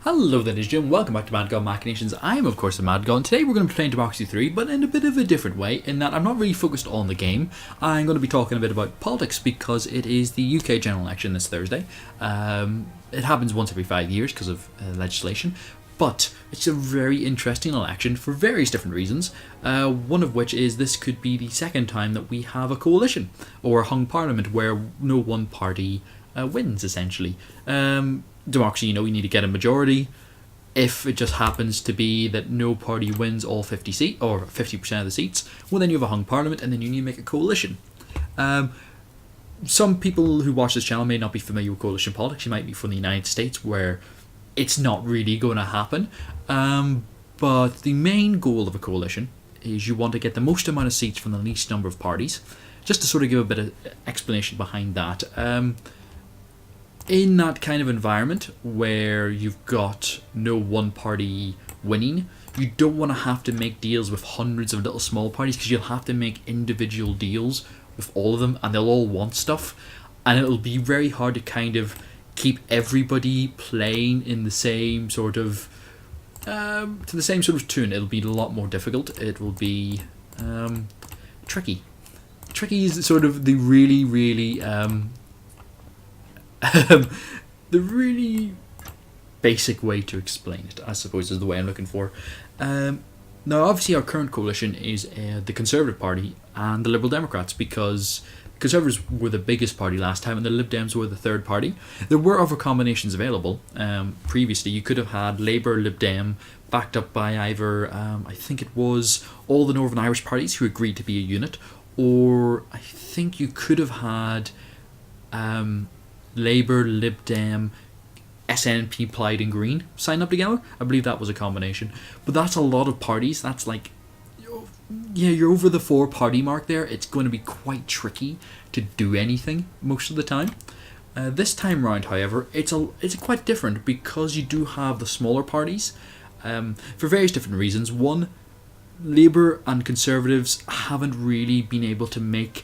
Hello there, ladies and gentlemen, welcome back to MadgodMachinations. I am of course a Madgod, and today we're going to be playing Democracy 3, but in a bit of a different way, in that I'm not really focused on the game. I'm going to be talking a bit about politics, because it is the UK general election this Thursday. It happens once every 5 years because of legislation, but it's a very interesting election for various different reasons, one of which is this could be the second time that we have a coalition, or a hung parliament, where no one party wins, essentially. Democracy, we need to get a majority. If it just happens to be that no party wins all 50 seats, or 50% of the seats, well then you have a hung parliament, and then you need to make a coalition. Some people who watch this channel may not be familiar with coalition politics. You might be from the United States, where it's not really going to happen. But the main goal of a coalition is you want to get the most amount of seats from the least number of parties. Just to sort of give a bit of explanation behind that. In that kind of environment where you've got no one party winning, you don't want to have to make deals with hundreds of little small parties, because you'll have to make individual deals with all of them, and they'll all want stuff, and it'll be very hard to kind of keep everybody playing in the same sort of to the same sort of tune. It'll be a lot more difficult. It will be tricky. Tricky is sort of the really the really basic way to explain it, I suppose, is the way I'm looking for. Now, obviously, our current coalition is the Conservative Party and the Liberal Democrats, because the Conservatives were the biggest party last time and the Lib Dems were the third party. There were other combinations available. Previously, you could have had Labour, Lib Dem, backed up by either, I think it was all the Northern Irish parties who agreed to be a unit, or I think you could have had Labour, Lib Dem, SNP, Plaid and Green sign up together. I believe that was a combination. But that's a lot of parties. That's like, yeah, you're over the 4-party mark there. It's going to be quite tricky to do anything most of the time. This time round, however, it's quite different, because you do have the smaller parties for various different reasons. One, Labour and Conservatives haven't really been able to make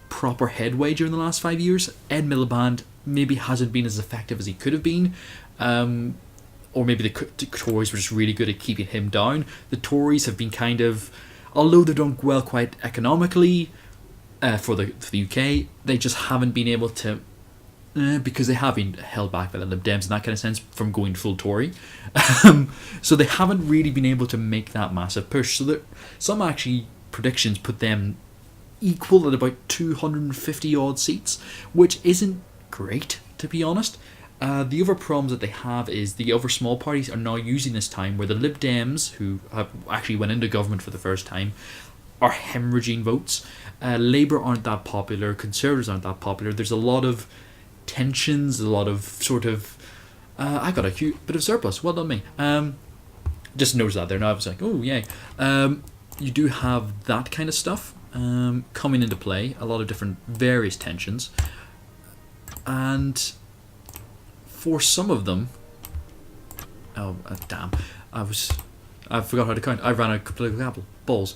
proper headway during the last 5 years. Ed Miliband maybe hasn't been as effective as he could have been, or maybe the Tories were just really good at keeping him down. The Tories have been kind of, although they've done well quite economically for the UK, they just haven't been able to, because they have been held back by the Lib Dems in that kind of sense from going full Tory. So they haven't really been able to make that massive push. So that some actually predictions put them equal at about 250 odd seats, which isn't great, to be honest. The other problems that they have is the other small parties are now using this time where the Lib Dems, who have actually went into government for the first time, are hemorrhaging votes. Labour aren't that popular, Conservatives aren't that popular. There's a lot of tensions, a lot of sort of I got a cute bit of surplus, well done me. Just noticed that there now. I was like, oh yay. You do have that kind of stuff coming into play, a lot of different various tensions, and for some of them, damn, I forgot how to count. I ran a political balls.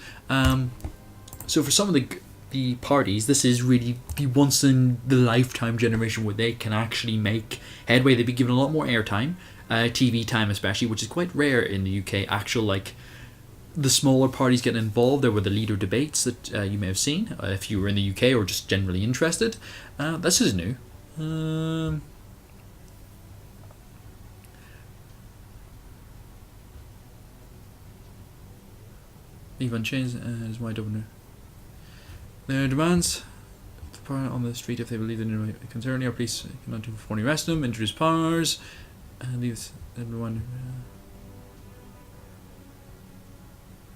So for some of the parties, this is really the once in the lifetime generation where they can actually make headway. They've been given a lot more airtime, TV time especially, which is quite rare in the UK. Actual, like, the smaller parties getting involved. There were the leader debates that you may have seen if you were in the UK or just generally interested. This is new. Even change is wide open. Their demands on the street if they believe in a concern. Or police cannot do before arrest them. Introduce powers. Leaves everyone.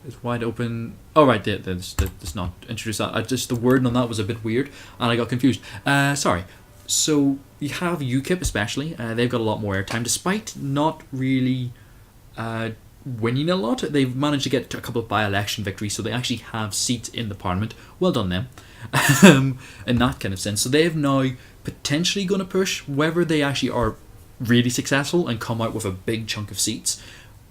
It's wide open. Oh right, that's not introduce that. Just the wording on that was a bit weird, and I got confused. Sorry. So you have UKIP especially. They've got a lot more airtime, despite not really winning a lot. They've managed to get a couple of by-election victories, so they actually have seats in the parliament. Well done them, in that kind of sense. So they've now potentially going to push. Whether they actually are really successful and come out with a big chunk of seats,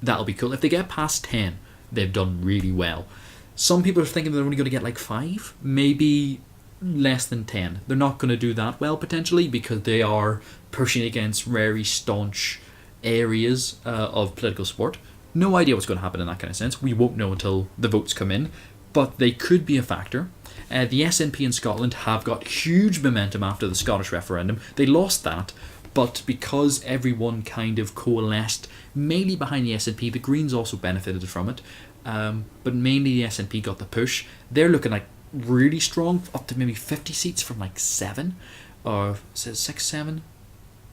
that'll be cool. If they get past 10, they've done really well. Some people are thinking they're only going to get like 5, maybe less than 10. They're not going to do that well potentially, because they are pushing against very staunch areas of political support. No idea what's going to happen in that kind of sense. We won't know until the votes come in, but they could be a factor. The SNP in Scotland have got huge momentum after the Scottish referendum. They lost that, but because everyone kind of coalesced mainly behind the SNP, the Greens also benefited from it. But mainly the SNP got the push. They're looking like really strong, up to maybe 50 seats from like 7, or is it 6, 7?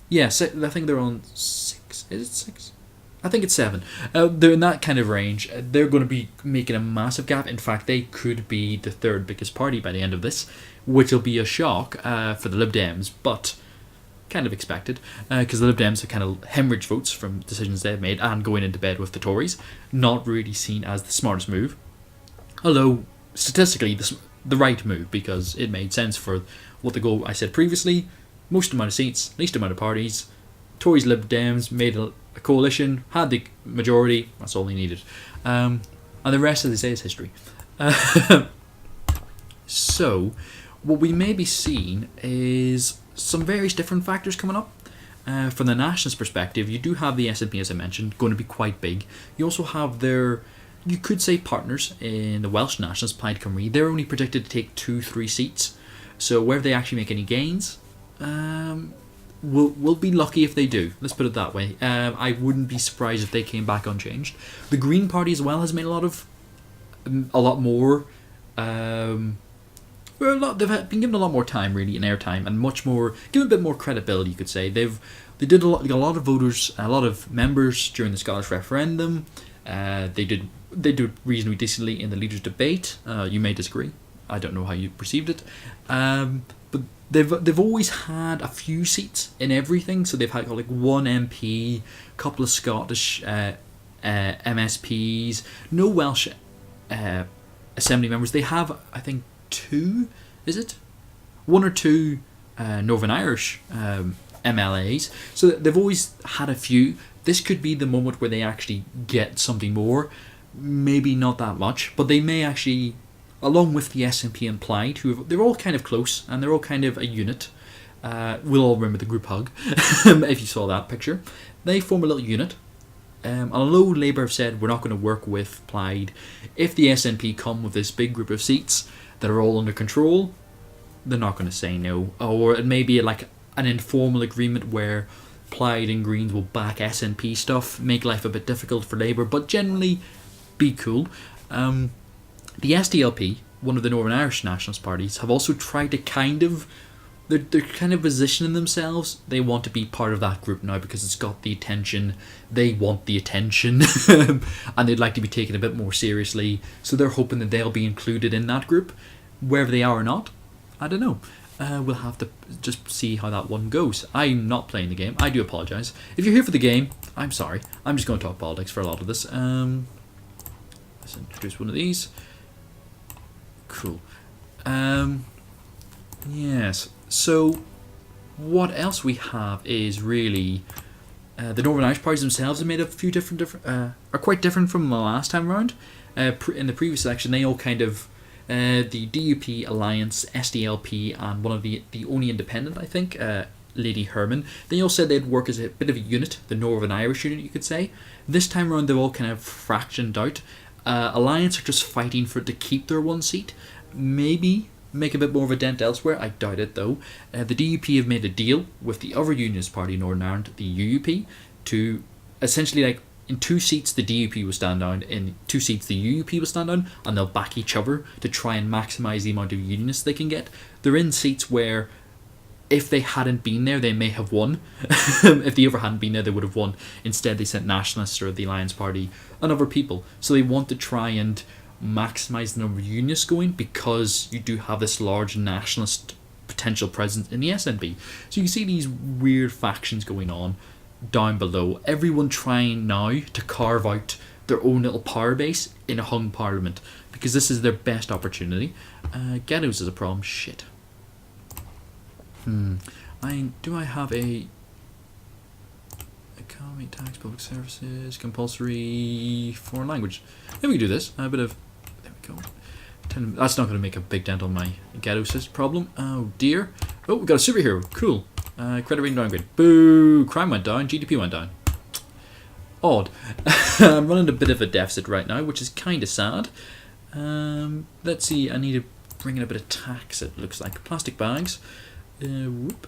Yeah, I think they're on 6. Is it 6? I think it's 7. They're in that kind of range. They're going to be making a massive gap. In fact, they could be the third biggest party by the end of this, which will be a shock for the Lib Dems, but kind of expected, because the Lib Dems have kind of hemorrhaged votes from decisions they've made and going into bed with the Tories. Not really seen as the smartest move, although statistically the right move, because it made sense for what the goal I said previously: most amount of seats, least amount of parties. Tories, Lib Dems made a coalition, had the majority. That's all they needed, and the rest, as they say, is history. So what we may be seeing is some various different factors coming up. From the nationalist perspective, you do have the SNP, as I mentioned, going to be quite big. You also have their, you could say, partners in the Welsh nationalists, Plaid Cymru. They're only predicted to take 2-3 seats. So whether they actually make any gains, we'll be lucky if they do. Let's put it that way. I wouldn't be surprised if they came back unchanged. The Green Party as well has made a lot more. They've been given a lot more time, really, and airtime, and much more, given a bit more credibility, you could say. They did a lot of voters, a lot of members during the Scottish referendum. They did reasonably decently in the leaders' debate. You may disagree. I don't know how you perceived it, but they've always had a few seats in everything. So they've had like one MP, a couple of Scottish MSPs, no Welsh Assembly members. They have, I think, 2, is it? 1 or 2 Northern Irish MLAs. So they've always had a few. This could be the moment where they actually get something more. Maybe not that much, but they may actually, along with the SNP and Plaid, they're all kind of close and they're all kind of a unit. We'll all remember the group hug if you saw that picture. They form a little unit. Although Labour have said we're not going to work with Plaid, if the SNP come with this big group of seats that are all under control, they're not going to say no. Or it may be like an informal agreement where Plaid and Greens will back SNP stuff, make life a bit difficult for Labour, but generally be cool. The SDLP, one of the Northern Irish nationalist parties, have also tried to they're kind of positioning themselves. They want to be part of that group now because it's got the attention. They want the attention and they'd like to be taken a bit more seriously. So they're hoping that they'll be included in that group. Whether they are or not, I don't know. We'll have to just see how that one goes. I'm not playing the game. I do apologise. If you're here for the game, I'm sorry. I'm just going to talk politics for a lot of this. Let's introduce one of these. Cool. Yes. So, what else we have is really the Northern Irish parties themselves have made a few are quite different from the last time around. In the previous election, they all kind of the DUP Alliance, SDLP, and one of the only independent, I think, Lady Herman. They all said they'd work as a bit of a unit, the Northern Irish unit, you could say. This time around, they're all kind of fractioned out. Alliance are just fighting to keep their one seat. Maybe make a bit more of a dent elsewhere. I doubt it, though. The DUP have made a deal with the other Unionist Party in Northern Ireland, the UUP, to essentially, like, in 2 seats the DUP will stand down, in 2 seats the UUP will stand down, and they'll back each other to try and maximise the amount of Unionists they can get. They're in seats where, if they hadn't been there, they may have won. If the other hadn't been there, they would have won. Instead, they sent Nationalists or the Alliance Party and other people. So they want to try and maximise the number of Unionists going, because you do have this large nationalist potential presence in the SNP. So you can see these weird factions going on down below. Everyone trying now to carve out their own little power base in a hung parliament, because this is their best opportunity. Ghettos is a problem. Shit. Do I have a economy, tax, public services, compulsory foreign language? Maybe we can do this. A bit of, there we go. That's not going to make a big dent on my ghetto problem. Oh dear. Oh, we got a superhero. Cool. Credit rating downgrade. Boo! Crime went down. GDP went down. odd. I'm running a bit of a deficit right now, which is kind of sad. Let's see, I need to bring in a bit of tax, it looks like. Plastic bags. Whoop.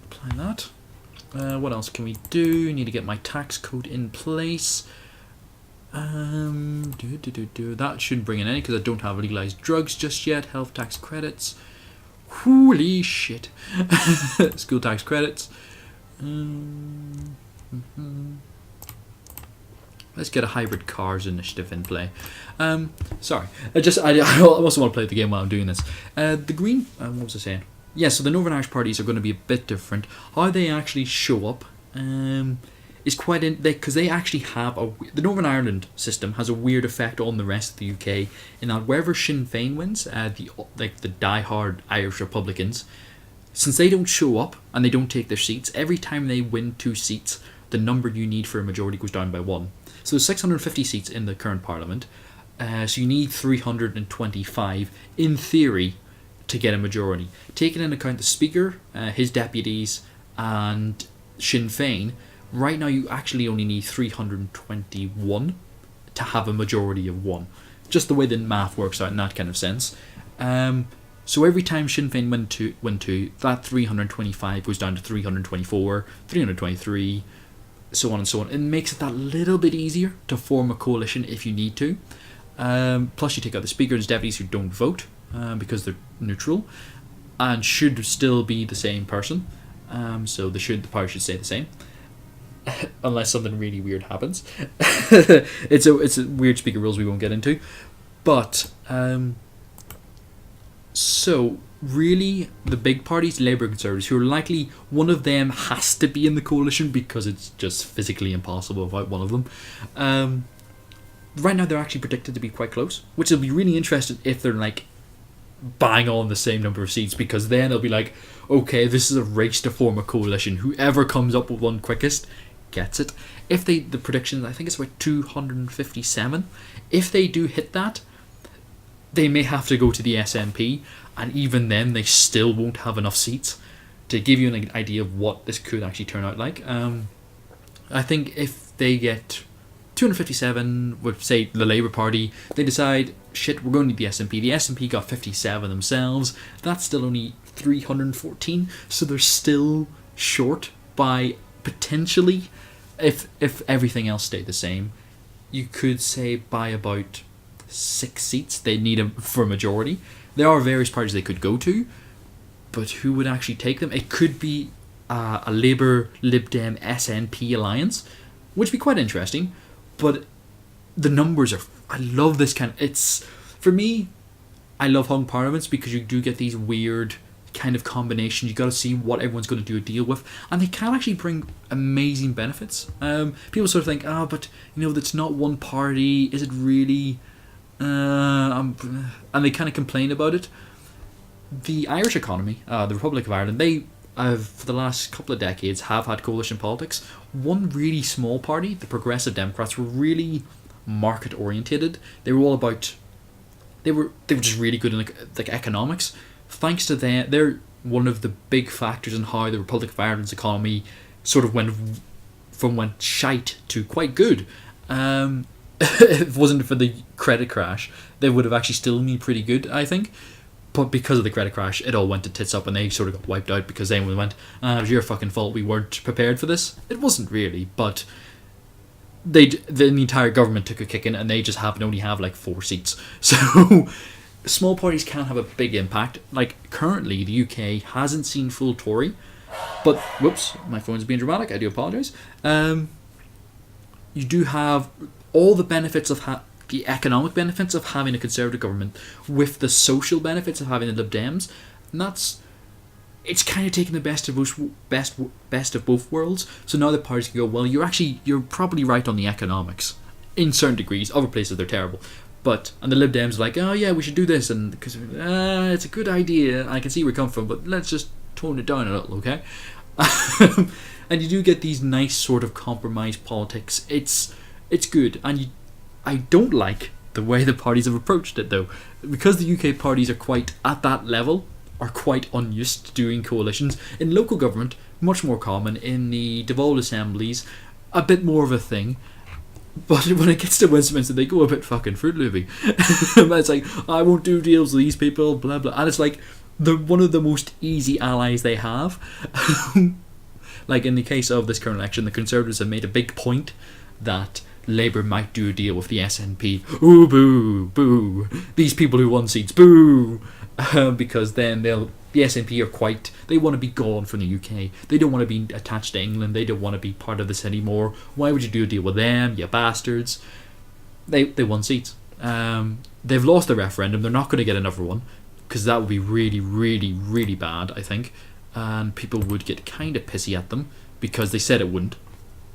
Apply that. What else can we do? Need to get my tax code in place. That shouldn't bring in any because I don't have legalized drugs just yet. Health tax credits. Holy shit. School tax credits. Let's get a hybrid cars initiative in play. Sorry, I also want to play the game while I'm doing this. The green, what was I saying? Yeah, so the Northern Irish parties are going to be a bit different. How they actually show up is quite because they actually have the Northern Ireland system has a weird effect on the rest of the UK in that wherever Sinn Féin wins, the die-hard Irish Republicans, since they don't show up and they don't take their seats, every time they win 2 seats, the number you need for a majority goes down by 1. So there's 650 seats in the current parliament, so you need 325 in theory to get a majority. Taking into account the Speaker, his deputies, and Sinn Féin, right now you actually only need 321 to have a majority of 1. Just the way the math works out in that kind of sense. So every time Sinn Féin win two, that 325 goes down to 324, 323, so on and so on. It makes it that little bit easier to form a coalition if you need to. Plus you take out the Speaker and his deputies who don't vote because they're neutral and should still be the same person. So the power should stay the same. Unless something really weird happens. It's a weird Speaker rules we won't get into. But so really the big parties, Labour and Conservatives, who are likely one of them has to be in the coalition because it's just physically impossible without one of them. Right now they're actually predicted to be quite close, which will be really interesting if they're like bang on the same number of seats, because then they'll be like, okay, this is a race to form a coalition. Whoever comes up with one quickest gets it. If the predictions, I think it's about 257. If they do hit that, they may have to go to the SNP, and even then they still won't have enough seats to give you an idea of what this could actually turn out like. I think if they get 257 with, say, the Labour Party, they decide, shit, we're going to the SNP. The SNP got 57 themselves. That's still only 314, so they're still short by potentially, if everything else stayed the same, you could say by about 6 seats they need for a majority. There are various parties they could go to, but who would actually take them? It could be a Labour, Lib Dem, SNP alliance, which would be quite interesting. But the numbers are... I love this kind of... It's... For me, I love hung parliaments because you do get these weird kind of combinations. You got to see what everyone's going to do a deal with, and they can actually bring amazing benefits. People sort of think, but that's not one party. Is it really? And they kind of complain about it. The Irish economy, the Republic of Ireland, they for the last couple of decades have had coalition politics. One really small party, the Progressive Democrats, were really market orientated. They were all about... They were just really good in like economics. Thanks to them, they're one of the big factors in how the Republic of Ireland's economy sort of went shite to quite good. If it wasn't for the credit crash, they would have actually still been pretty good, I think. But because of the credit crash, it all went to tits up and they sort of got wiped out because everyone went, it was your fucking fault, we weren't prepared for this. It wasn't really, but the entire government took a kick in and they just happen to only have like 4 seats. So small parties can have a big impact. Like currently the UK hasn't seen full Tory, but whoops, my phone's being dramatic, I do apologise. You do have all the benefits of the economic benefits of having a Conservative government with the social benefits of having the Lib Dems, and it's kind of taking the best of both worlds. So now the parties can go, well, you're probably right on the economics in certain degrees. Other places they're terrible, and the Lib Dems are like, oh yeah, we should do this, and because it's a good idea, I can see where you come from, but let's just tone it down a little, okay? And you do get these nice sort of compromise politics. It's good, and I don't like the way the parties have approached it though, because the UK parties are quite at that level, are quite unused to doing coalitions. In local government, much more common. In the devolved assemblies, a bit more of a thing. But when it gets to Westminster, they go a bit fucking Fruit Loopy. It's like, I won't do deals with these people, blah blah. And it's like one of the most easy allies they have. Like in the case of this current election, the Conservatives have made a big point that Labour might do a deal with the SNP. Ooh, boo, boo. These people who won seats, boo. Because then the SNP are they want to be gone from the UK. They don't want to be attached to England. They don't want to be part of this anymore. Why would you do a deal with them, you bastards? They won seats. They've lost the referendum. They're not going to get another one, because that would be really, really, really bad, I think. And people would get kind of pissy at them, because they said it wouldn't.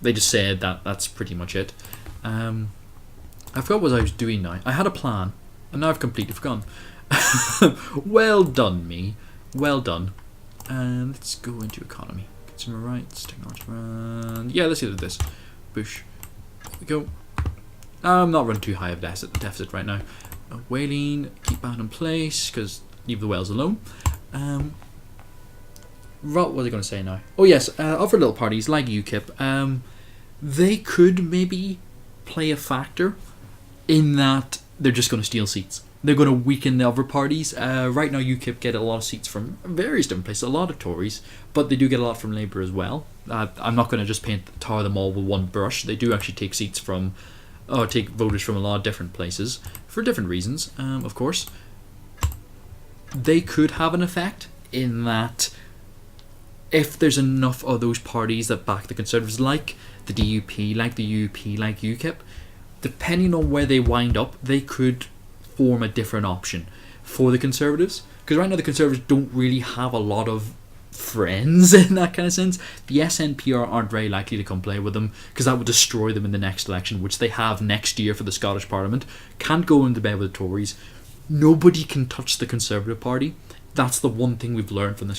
They just said that's pretty much it. I forgot what I was doing now. I had a plan, and now I've completely forgotten. Well done, me. Well done. And let's go into economy. Consumer rights, technology run. Yeah, let's do this. Bush. There we go. I'm not running too high of deficit right now. Whaling, keep that in place, because leave the whales alone. What was I going to say now? Oh yes, other little parties like UKIP, they could maybe play a factor in that they're just going to steal seats. They're going to weaken the other parties. Right now UKIP get a lot of seats from various different places, a lot of Tories, but they do get a lot from Labour as well. I'm not going to just tar them all with one brush. They do actually take seats from, take voters from a lot of different places for different reasons, of course. They could have an effect in that if there's enough of those parties that back the Conservatives, like the DUP, like the UP, like UKIP, depending on where they wind up, they could form a different option for the Conservatives. Because right now the Conservatives don't really have a lot of friends in that kind of sense. The SNP aren't very likely to come play with them, because that would destroy them in the next election, which they have next year for the Scottish Parliament. Can't go into bed with the Tories. Nobody can touch the Conservative Party. That's the one thing we've learned from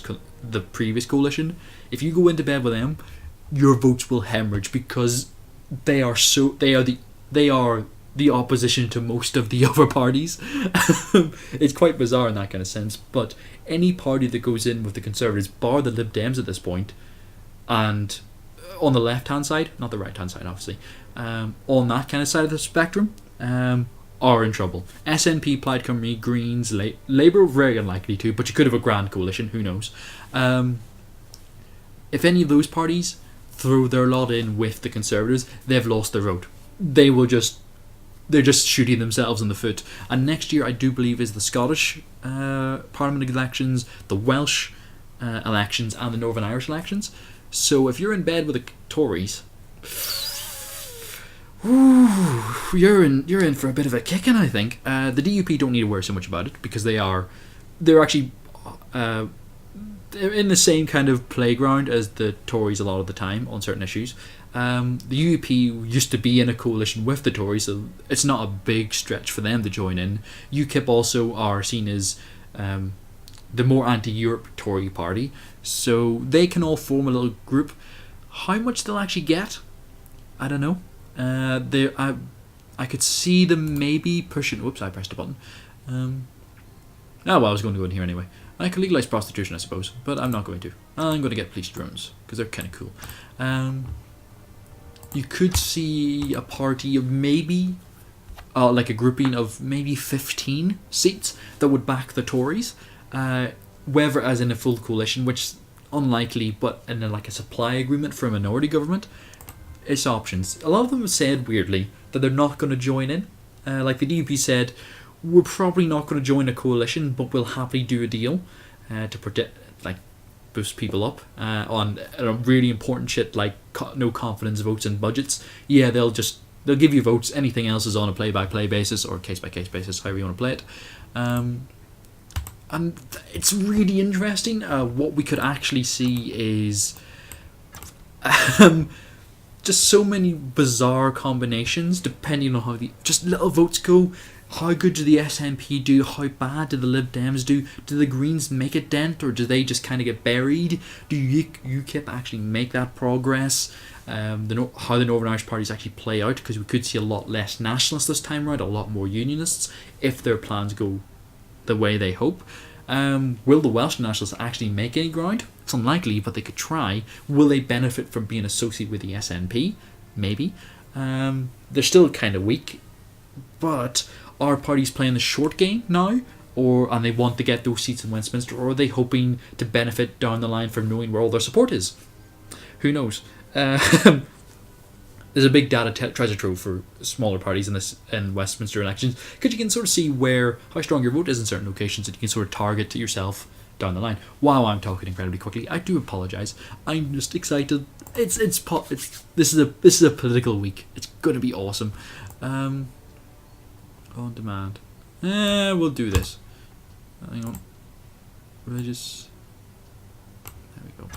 the previous coalition. If you go into bed with them, your votes will hemorrhage, because they are the opposition to most of the other parties. It's quite bizarre in that kind of sense. But any party that goes in with the Conservatives, bar the Lib Dems at this point, and on the left hand side, not the right hand side obviously, on that kind of side of the spectrum, are in trouble. SNP, Plaid Cymru, Greens, Labour, very unlikely to, but you could have a grand coalition, who knows. If any of those parties throw their lot in with the Conservatives, they've lost their vote. They're just shooting themselves in the foot. And next year, I do believe, is the Scottish Parliament elections, the Welsh elections, and the Northern Irish elections. So if you're in bed with the Tories, you're in for a bit of a kicking, I think. The DUP don't need to worry so much about it, because they're actually they're in the same kind of playground as the Tories a lot of the time on certain issues. The UP used to be in a coalition with the Tories, so it's not a big stretch for them to join in. UKIP also are seen as the more anti-Europe Tory party, so they can all form a little group. How much they'll actually get, I don't know. I could see them maybe pushing. Whoops, I pressed a button. I was going to go in here anyway. I could legalise prostitution, I suppose, but I'm not going to. I'm going to get police drones, because they're kind of cool. You could see a party of maybe, like a grouping of maybe 15 seats that would back the Tories, whether as in a full coalition, which is unlikely, but in like a supply agreement for a minority government. It's options. A lot of them have said, weirdly, that they're not going to join in. Like the DUP said, we're probably not going to join a coalition, but we'll happily do a deal to protect, like, boost people up on really important shit like no confidence votes and budgets. Yeah, they'll give you votes. Anything else is on a play-by-play basis or case-by-case basis, however you want to play it. And it's really interesting. What we could actually see is just so many bizarre combinations depending on how just little votes go. How good do the SNP do? How bad do the Lib Dems do? Do the Greens make a dent, or do they just kind of get buried? Do UKIP actually make that progress? How the Northern Irish parties actually play out, because we could see a lot less nationalists this time around, a lot more unionists, if their plans go the way they hope. Will the Welsh nationalists actually make any ground? It's unlikely, but they could try. Will they benefit from being associated with the SNP? Maybe. They're still kind of weak, but are parties playing the short game now, and they want to get those seats in Westminster, or are they hoping to benefit down the line from knowing where all their support is? Who knows? There's a big data treasure trove for smaller parties in Westminster elections, because you can sort of see how strong your vote is in certain locations, and you can sort of target to yourself down the line. Wow, I'm talking incredibly quickly. I do apologise. I'm just excited. This is a political week. It's gonna be awesome. On demand. We'll do this. Hang on. Religious. There we go.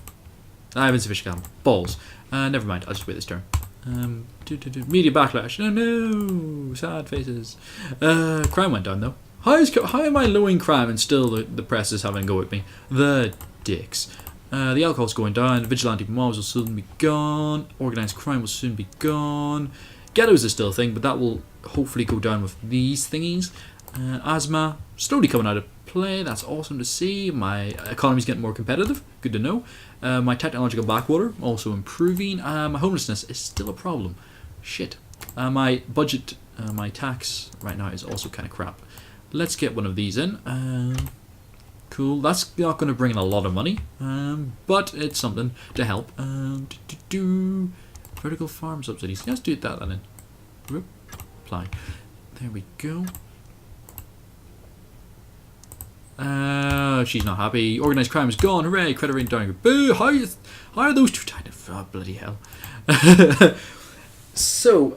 I have insufficient capital. Balls. Never mind. I'll just wait this turn. Media backlash. No. Sad faces. Crime went down though. How am I lowering crime and still the press is having a go at me? The dicks. The alcohol's going down. Vigilante mobs will soon be gone. Organised crime will soon be gone. Ghettos is still a thing, but that will hopefully go down with these thingies. Asthma slowly coming out of play. That's awesome to see. My economy's getting more competitive. Good to know. My technological backwater also improving. My homelessness is still a problem. Shit. My budget, my tax right now is also kind of crap. Let's get one of these in. Cool. That's not going to bring in a lot of money, but it's something to help. Vertical farm subsidies. Let's do that then. Whoop. Apply. There we go. She's not happy. Organised crime is gone. Hooray! Credit rating down. Boo! How are those two tied? Oh, bloody hell. So,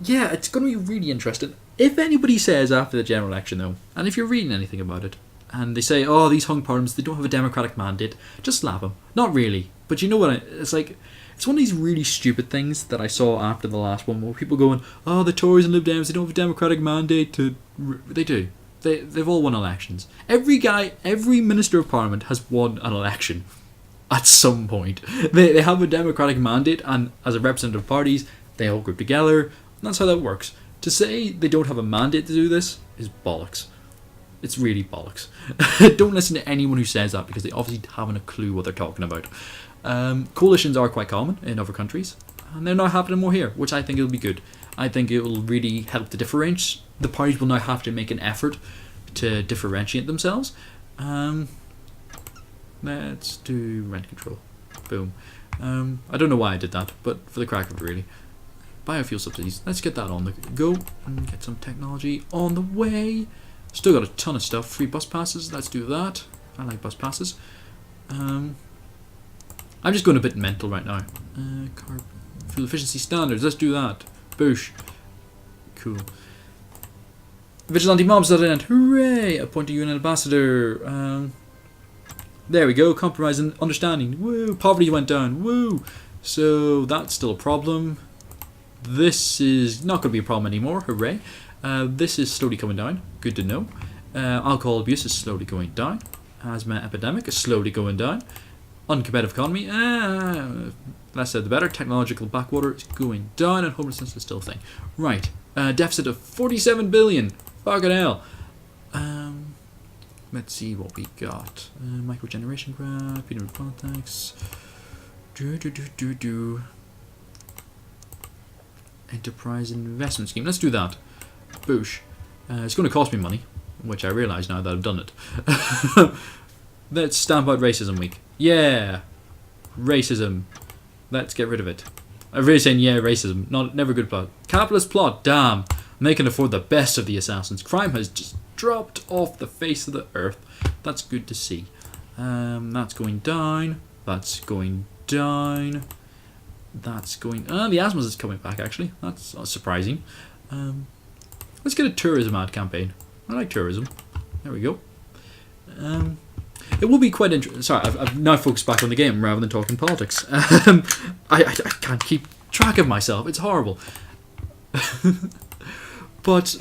yeah, it's going to be really interesting. If anybody says after the general election, though, and if you're reading anything about it, and they say, oh, these hung parliaments, they don't have a democratic mandate, just slap them. Not really. But you know what? It's like, it's one of these really stupid things that I saw after the last one, where people going, oh, the Tories and Lib Dems, they don't have a democratic mandate to... They do. They've all won elections. Every Minister of Parliament has won an election at some point. They have a democratic mandate, and as a representative of parties, they all group together. And that's how that works. To say they don't have a mandate to do this is bollocks. It's really bollocks. Don't listen to anyone who says that, because they obviously haven't a clue what they're talking about. Coalitions are quite common in other countries, and they're not happening more here, which I think will be good. I think it will really help to differentiate. The parties will now have to make an effort to differentiate themselves. Let's do rent control. Boom. I don't know why I did that, but for the crack of it, really. Biofuel subsidies. Let's get that on the go and get some technology on the way. Still got a ton of stuff. Free bus passes. Let's do that. I like bus passes. I'm just going a bit mental right now. Fuel efficiency standards. Let's do that. Boosh. Cool. Vigilante mobs at an end. Hooray! Appoint a UN ambassador. There we go. Compromise and understanding. Woo! Poverty went down. Woo! So that's still a problem. This is not going to be a problem anymore. Hooray! This is slowly coming down. Good to know. Alcohol abuse is slowly going down. Asthma epidemic is slowly going down. Uncompetitive economy. Less said the better. Technological backwater is going down, and homelessness is still a thing. Right. Deficit of 47 billion. Fucking hell. Let's see what we got. Microgeneration graph. Peanut contacts. Enterprise investment scheme. Let's do that. Boosh. It's going to cost me money, which I realise now that I've done it. Let's stamp out racism week. Yeah. Racism. Let's get rid of it. I'm really saying yeah, racism. Never a good plot. Capitalist plot. Damn. They can afford the best of the assassins. Crime has just dropped off the face of the earth. That's good to see. That's going down. That's going down. That's going... the asthma is coming back, actually. That's surprising. Let's get a tourism ad campaign. I like tourism. There we go. It will be quite interesting. Sorry, I've now focused back on the game rather than talking politics. I can't keep track of myself. It's horrible. But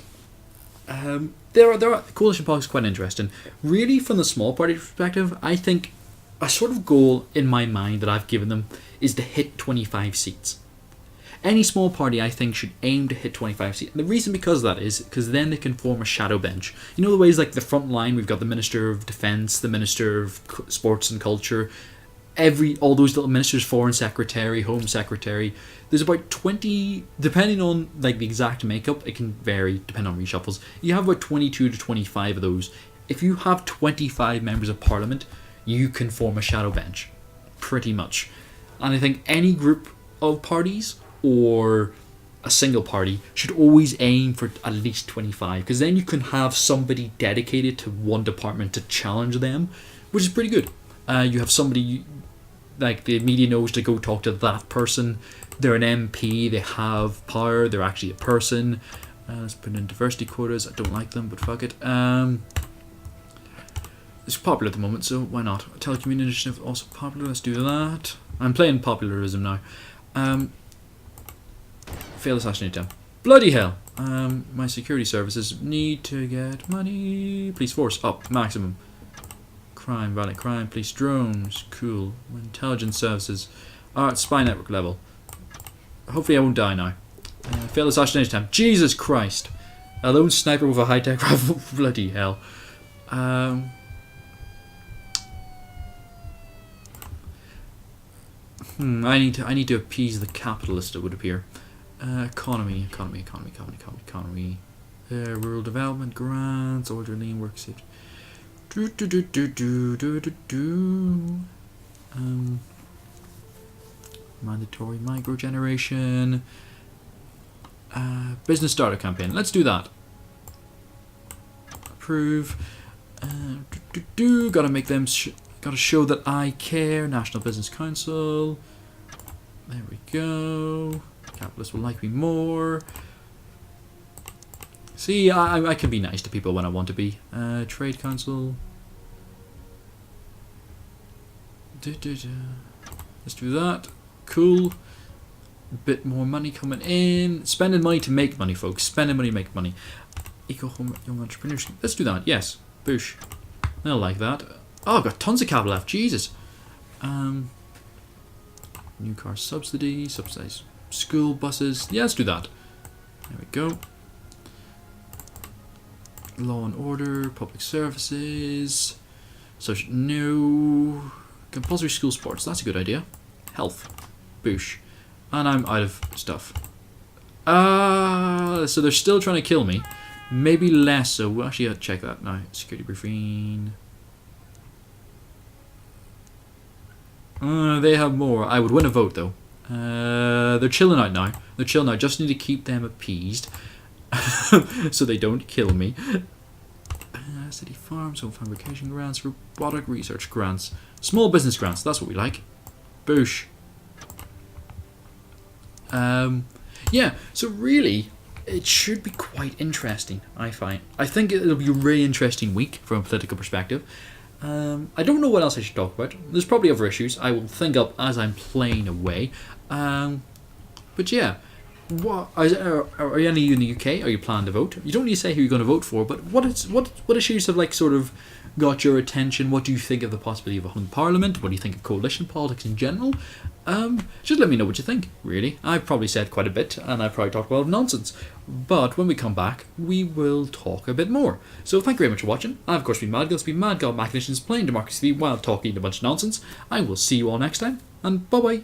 there are coalition politics quite interesting. Really, from the small party perspective, I think a sort of goal in my mind that I've given them is to hit 25 seats. Any small party, I think, should aim to hit 25 seats. And the reason because of that is because then they can form a shadow bench. You know the ways like the front line, we've got the Minister of Defence, the Minister of Sports and Culture. all those little ministers, foreign secretary, home secretary. There's about 20, depending on like the exact makeup. It can vary depending on reshuffles. You have about 22 to 25 of those. If you have 25 members of parliament, you can form a shadow bench, pretty much. And I think any group of parties or a single party should always aim for at least 25, because then you can have somebody dedicated to one department to challenge them, which is pretty good. You have somebody, like the media knows to go talk to that person. They're an MP, they have power, they're actually a person. Let's put in diversity quotas. I don't like them, but fuck it. It's popular at the moment, so why not? Telecommunication initiative also popular. Let's do that. I'm playing popularism now. Failed assassinate attempt. Bloody hell. My security services need to get money. Police force up maximum. Crime, violent crime, police drones, cool. Intelligence services. Alright, spy network level. Hopefully I won't die now. Failed assassination attempt. Jesus Christ. A lone sniper with a high-tech rifle. Bloody hell. I need to appease the capitalist, it would appear. Economy. Rural development grants, orderly work safety. Mandatory micro generation. Business starter campaign. Let's do that. Approve. Gotta make them. Gotta show that I care. National Business Council. There we go. Capitalists will like me more. See, I can be nice to people when I want to be. Trade Council. Let's do that. Cool. A bit more money coming in. Spending money to make money, folks. Spending money to make money. Eco-home young entrepreneurs. Let's do that. Yes. Boosh. They'll like that. Oh, I've got tons of capital left. Jesus. New car subsidy. Subsidized school buses. Yeah, let's do that. There we go. Law and order. Public services. Social. No. Compulsory school sports. That's a good idea. Health. Boosh. And I'm out of stuff. So they're still trying to kill me. Maybe less so. We'll actually have to check that now. Security briefing. They have more. I would win a vote though. They're chilling out now. They're chilling out. Just need to keep them appeased. So they don't kill me. City farms, home fabrication grants, robotic research grants, small business grants. That's what we like. Boosh. Yeah, so really, it should be quite interesting, I find. I think it'll be a really interesting week from a political perspective. I don't know what else I should talk about. There's probably other issues I will think up as I'm playing away. But yeah, what are any of you in the UK? Are you planning to vote? You don't need to say who you're going to vote for, but what issues have like sort of got your attention? What do you think of the possibility of a hung parliament? What do you think of coalition politics in general? Just let me know what you think, really. I've probably said quite a bit, and I've probably talked a lot of nonsense. But when we come back, we will talk a bit more. So thank you very much for watching. I've, of course, been Madgod. It's been MadgodMachinations playing Democracy while talking a bunch of nonsense. I will see you all next time, and bye-bye.